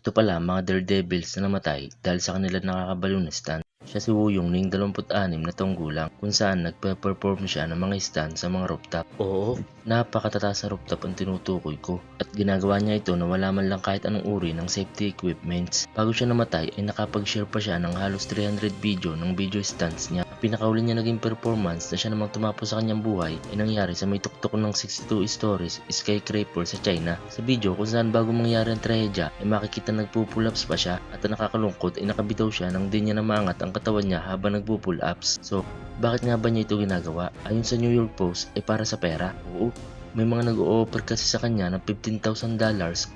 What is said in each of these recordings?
Ito pala mga daredevils na namatay dahil sa kanila nakakabaliw na stunt. Siya si Woo Ning 26 na taong gulang kung saan nagpe-perform siya ng mga stunt sa mga rooftop. Oo, napakatataas na rooftop ang tinutukoy ko at ginagawa niya ito na wala man lang kahit anong uri ng safety equipments. Bago siya namatay ay nakapag-share pa siya ng halos 300 video ng video stunts niya. Ang pinakauli niya naging performance na siya namang tumapos sa kanyang buhay ay nangyari sa may tuktok ng 62 stories skyscraper sa China. Sa video kung saan bago mangyari ang trahedya ay makikita nagpo-pull-ups pa siya at ang nakakalungkot ay nakabitaw siya nang di niya namaangat ang katawan niya habang nagpo-pull-ups. So, bakit nga ba niya ito ginagawa? Ayon sa New York Post ay para sa pera. Oo, may mga nag-o-offer kasi sa kanya ng $15,000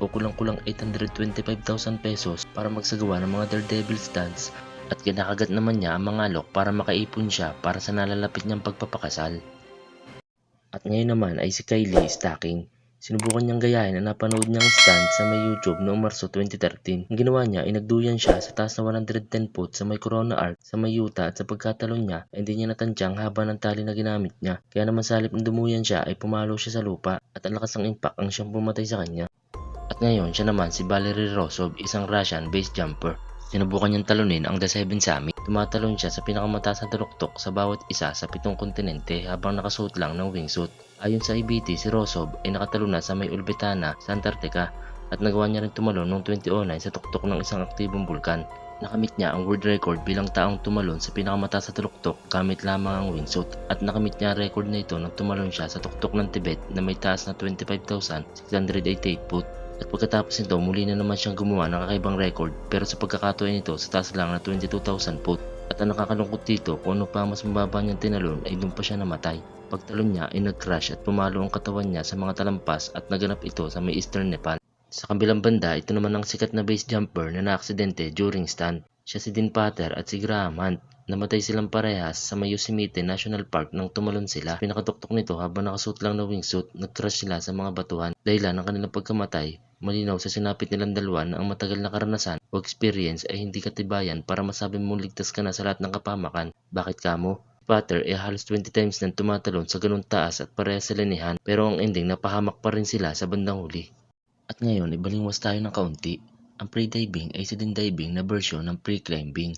o kulang-kulang 825,000 pesos para magsagawa ng mga daredevil stunts at kinakagat naman niya ang mga alok para makaipon siya para sa nalalapit niyang pagpapakasal. At ngayon naman ay si Kylie Stocking. Sinubukan niyang gayahin ang napanood niyang stunt sa may YouTube noong Marso 2013. Ang ginawa niya ay nagduyan siya sa taas na 110 foot sa may Corona Arc sa may Utah at sa pagkatalon niya ay hindi niya natansyang haba ng tali na ginamit niya. Kaya naman sa halip na dumuyan siya ay pumalo siya sa lupa at ang lakas ng impact ang siyang pumatay sa kanya. At ngayon siya naman si Valery Rosov, isang Russian base jumper. Sinubukan niyang talunin ang The Seven Summit. Tumatalon siya sa pinakamataas na tuktok sa bawat isa sa 7 kontinente habang nakasuot lang ng wingsuit. Ayon sa IBT, si Rosov ay nakatalon na sa may Ulvetana sa Antarctica at nagawa niya rin tumalon noong 2009 sa tuktok ng isang aktibong bulkan. Nakamit niya ang world record bilang taong tumalon sa pinakamataas na tuktok gamit lamang ang wingsuit at nakamit niya ang record na ito nang tumalon siya sa tuktok ng Tibet na may taas na 25,688 foot. At pagkatapos nito muli na naman siyang gumawa ng kakaibang record pero sa pagkakataon nito sa taas lang na 22,000 foot. At ang nakakalungkot dito kung ano pa mas mababa niyang tinalon ay doon pa siya namatay. Pagtalon niya ay nag-crash at pumalo ang katawan niya sa mga talampas at naganap ito sa may eastern Nepal. Sa kabilang banda, ito naman ang sikat na base jumper na naaksidente during stunt. Siya si Dean Potter at si Graham Hunt. Namatay silang parehas sa may Yosemite National Park nang tumalon sila. Pinakatuktok nito habang nakasuot lang na wingsuit, nag-crash sila sa mga batuhan. Dahilan ng kanilang pagkamatay, malinaw sa sinapit nilang dalawa na ang matagal na karanasan o experience ay hindi katibayan para masabi mong ligtas ka na sa lahat ng kapamakan. Bakit kamo? Potter ay halos 20 times nang tumatalon sa ganung taas at parehas sa linihan pero ang ending napahamak pa rin sila sa bandang huli. At ngayon ibalingwas tayo ng kaunti. Ang pre-diving ay isa din diving na version ng pre-climbing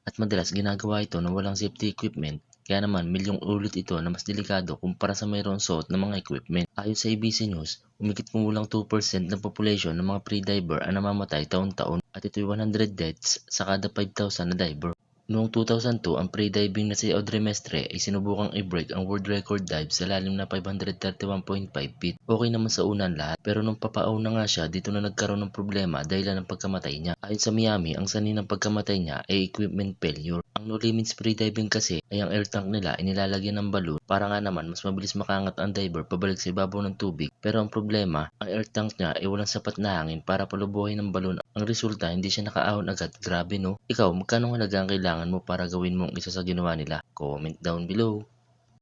at madalas ginagawa ito na walang safety equipment kaya naman milyong ulit ito na mas delikado kumpara sa mayroong suot ng mga equipment. Ayon sa ABC News, umigit kumulang 2% ng population ng mga pre-diver ang namamatay taon-taon at ito'y 100 deaths sa kada 5,000 na diver. Noong 2002, ang pre-diving na si Audrey Mestre ay sinubukang i-break ang world record dive sa lalim na 531.5 feet. Okay naman sa unang lahat, pero nung papaaw na nga siya, dito na nagkaroon ng problema dahil ng pagkamatay niya. Ayon sa Miami, ang sanhi ng pagkamatay niya ay equipment failure. Ang no limits pre-diving kasi ay ang air tank nila ay nilalagyan ng balloon para nga naman mas mabilis makaangat ang diver pabalik sa ibabaw ng tubig. Pero ang problema, ang air tank niya ay walang sapat na hangin para palubuhin ng balloon. Ang resulta, hindi siya nakaahon agad. Grabe no? Ikaw, magkano halaga ang kailangan mo para gawin mong isa sa ginawa nila? Comment down below.